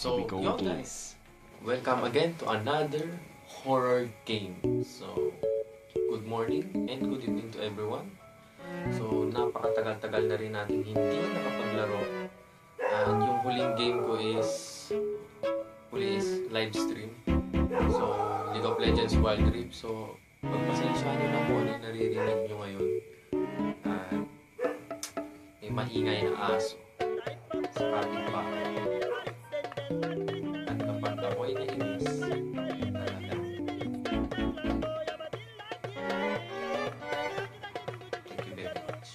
So, yo guys, welcome again to another horror game. So, good morning and good evening to everyone. So, napakatagal-tagal na rin natin hindi nakapaglaro. And yung huling game ko is live stream. So, League of Legends Wild Rift. So, pagpasensyahan nyo na po ano yung naririnig nyo ngayon. At may maingay na aso sa ating bahay. At kapag ako'y nainis, talaga. Thank you very much.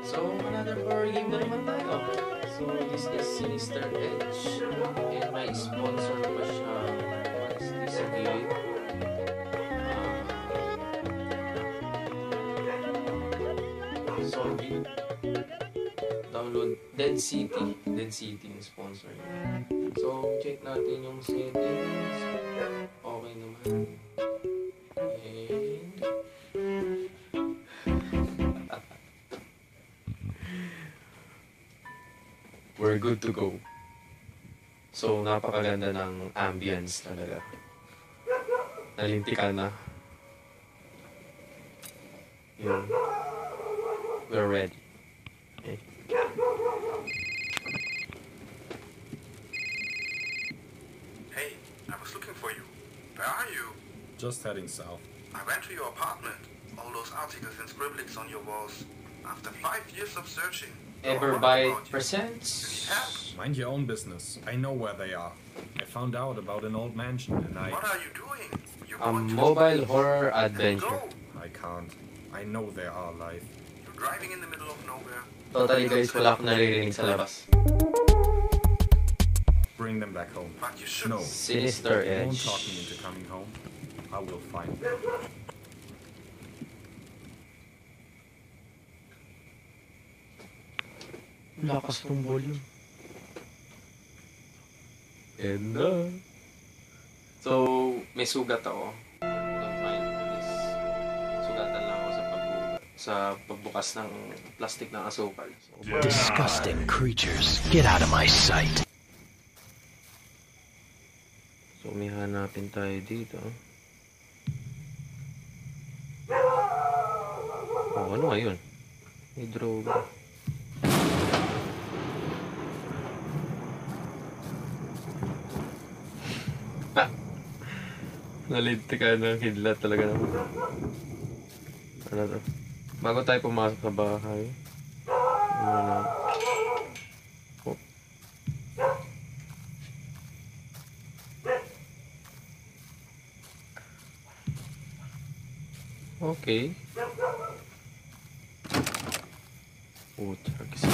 So, another horror game na naman tayo. So, this is Sinister Edge. And may sponsor pa siya. What is this again? Zombie. Download Dead City. Dead City yung sponsor niya. So, check natin yung settings. Okay naman. And we're good to go. So, napakaganda ng ambience talaga. Nalintikan na. Yun. We're ready. Okay. Hey, I was looking for you. Where are you? Just heading south. I went to your apartment. All those articles and scribblings on your walls. After 5 years of searching. Everbite presents. Mind your own business. I know where they are. I found out about an old mansion and What are you doing? You're A going to mobile horror Go. adventure. I can't. I know they are alive. You're driving in the middle of nowhere. Totally guys, wala akong naririnig sa labas. Bring them back home. But you should. No, Sinister don't Edge. talk me into coming home. I will find them. Lakas ng volume. And so, may sugat ako. Don't mind please. Sugatan lang ako sa pagbukas ng plastic ng asukal. So, Disgusting creatures, get out of my sight. So, may hanapin tayo dito. Oh, ano ngayon? May droga. Nalintikan ng kidlat talaga naman. Ano to? Bago tayo pumasok sa bahay. Oh. Okay. Oh, tragis.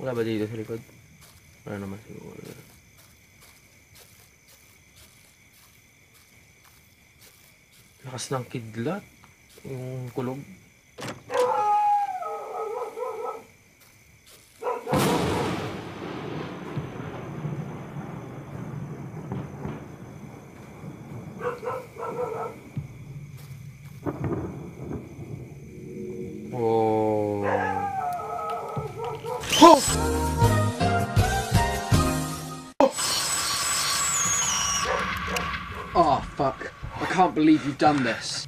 Wala ba dito sa likod? Wala naman siguro. Lakas ng kidlat. Yung kulog. Oh. Oh, fuck. I can't believe you've done this.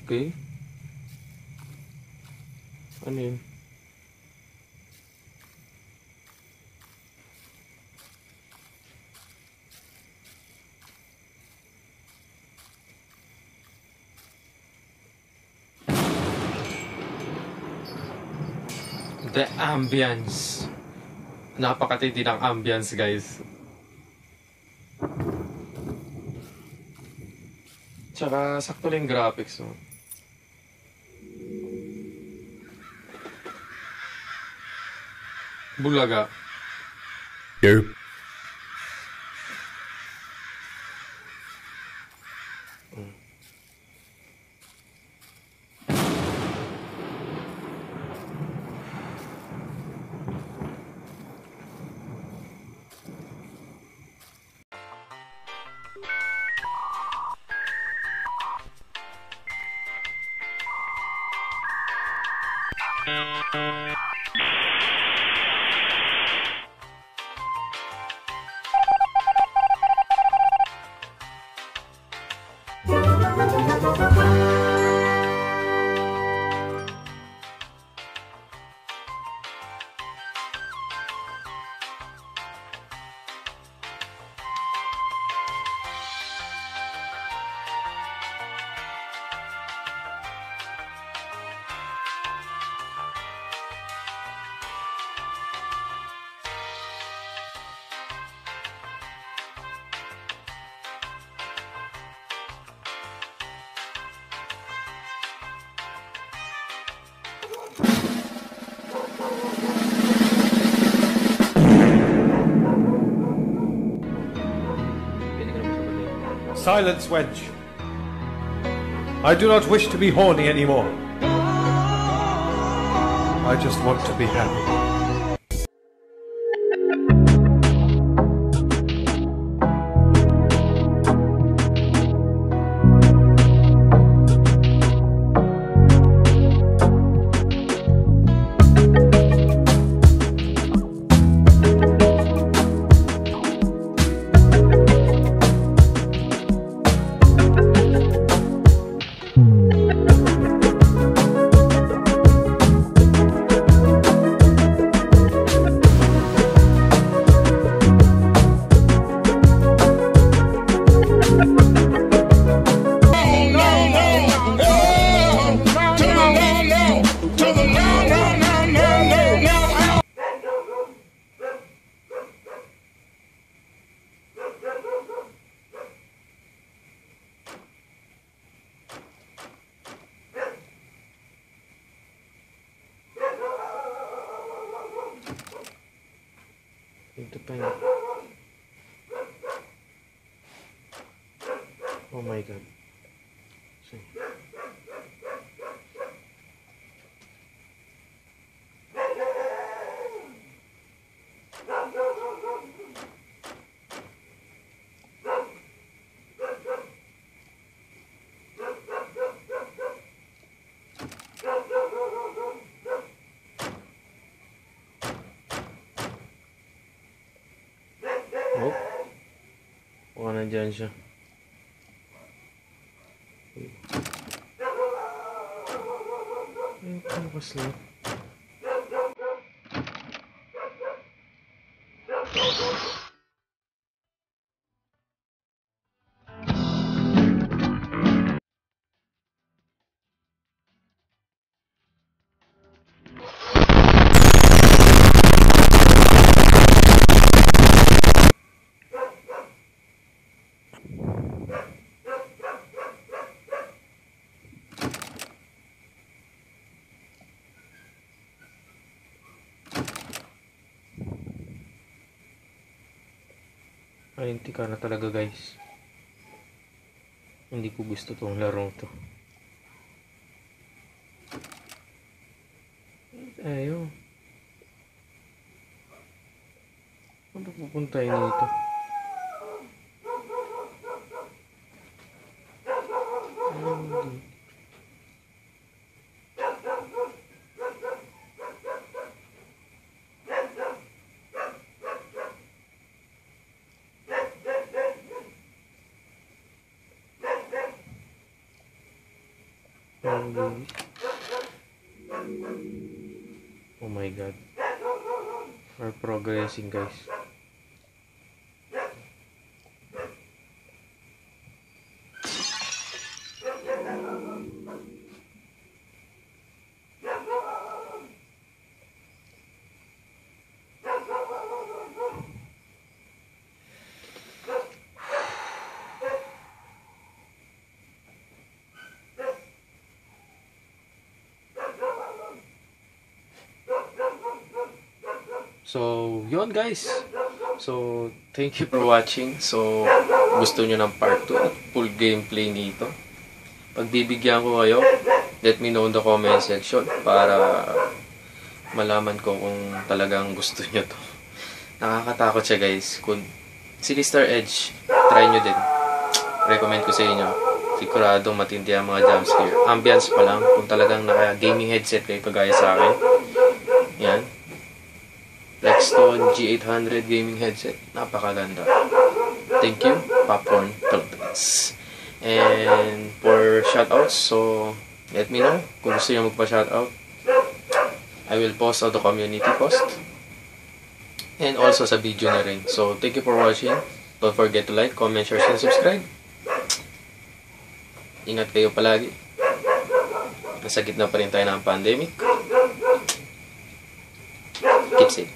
Okay. Ano yun? The ambience. Napakatindi ng ambience, guys. Tsaka sakto lang yung graphics, no? Bulaga. Derp. Silence, wench. I do not wish to be horny anymore. I just want to be happy. Ito pa yun. Oh my god. See. Oh. Baka nandyan siya. Ay, palabas lang. Ay, hindi ka na talaga guys. Hindi ko gusto tong larong to. Ayaw. Ano pupunta yun dito? Hindi. Oh my god. We're progressing guys. So, yun guys. So, thank you for watching. So, gusto nyo ng part 2 at full gameplay nito. Pagbibigyan ko kayo, let me know in the comment section para malaman ko kung talagang gusto nyo to. Nakakatakot siya guys. Kung City Star Edge, try nyo din. Recommend ko sa inyo. Siguradong matindi ang mga jumpscare. Ambience pa lang, kung talagang naka-gaming headset kayo kagaya sa akin. Yan. Rexton G800 gaming headset. Napakaganda. Thank you, Popcorn Philippines. And for shoutouts, so let me know kung gusto nyo magpa-shoutout. I will post on the community post. And also sa video na rin. So, thank you for watching. Don't forget to like, comment, share, and subscribe. Ingat kayo palagi. Nasa gitna pa rin tayo ng pandemic. Keep safe.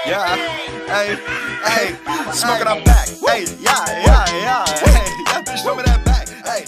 Yeah, hey, smoking on back. Hey, yeah, hey, bitch, show me that back. Hey.